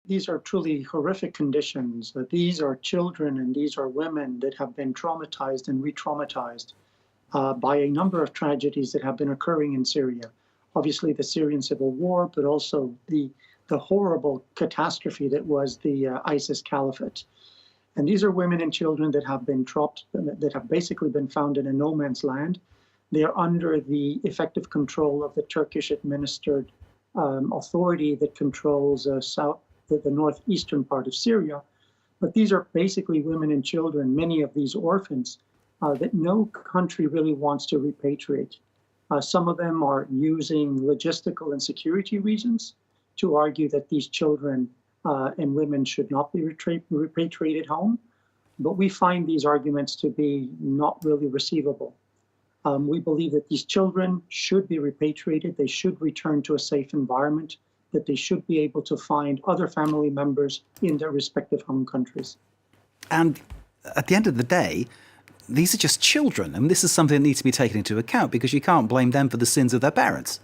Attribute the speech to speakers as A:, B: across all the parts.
A: These are truly horrific conditions. These are children and these are women that have been traumatized and re-traumatized by a number of tragedies that have been occurring in Syria. Obviously, the Syrian civil war, but also the horrible catastrophe that was the ISIS caliphate. And these are women and children that have been trapped, that have basically been found in a no man's land. They are under the effective control of the Turkish administered authority that controls the northeastern part of Syria. But these are basically women and children, many of these orphans, that no country really wants to repatriate. Some of them are using logistical and security reasons to argue that these children and women should not be repatriated home. But we find these arguments to be not really receivable. We believe that these children should be repatriated. They should return to a safe environment, that they should be able to find other family members in their respective home countries.
B: And at the end of the day, these are just children, and this is something that needs to be taken into account because you can't blame them for the sins of their parents.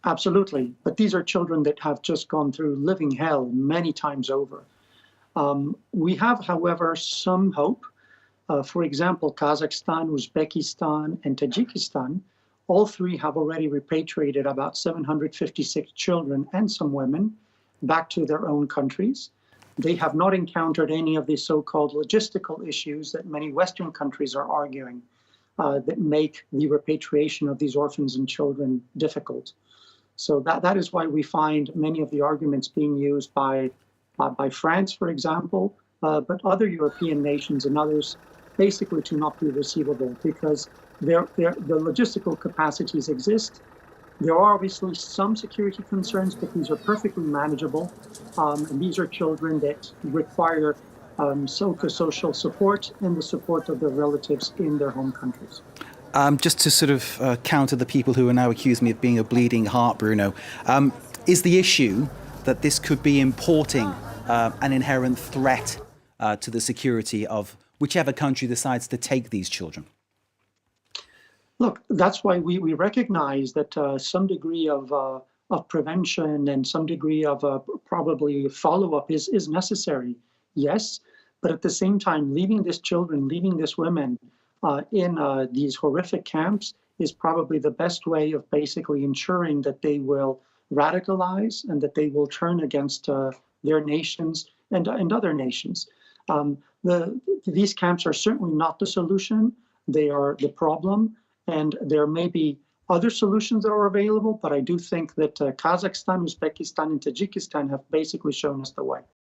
A: Absolutely. But these are children that have just gone through living hell many times over. We have, however, some hope. For example, Kazakhstan, Uzbekistan, and Tajikistan, all three have already repatriated about 756 children and some women back to their own countries. They have not encountered any of the so-called logistical issues that many Western countries are arguing that make the repatriation of these orphans and children difficult. So that is why we find many of the arguments being used by France, for example, but other European nations and others basically to not be receivable because the logistical capacities exist. There are obviously some security concerns, but these are perfectly manageable. And these are children that require social support and the support of their relatives in their home countries.
B: Just to sort of counter the people who are now accusing me of being a bleeding heart, Bruno, is the issue that this could be importing an inherent threat to the security of whichever country decides to take these children?
A: Look, that's why we recognize that some degree of prevention and some degree of probably follow-up is necessary, yes, but at the same time, leaving these children, leaving these women in these horrific camps is probably the best way of basically ensuring that they will radicalize and that they will turn against their nations and other nations. These camps are certainly not the solution. They are the problem. And there may be other solutions that are available, but I do think that Kazakhstan, Uzbekistan, and Tajikistan have basically shown us the way.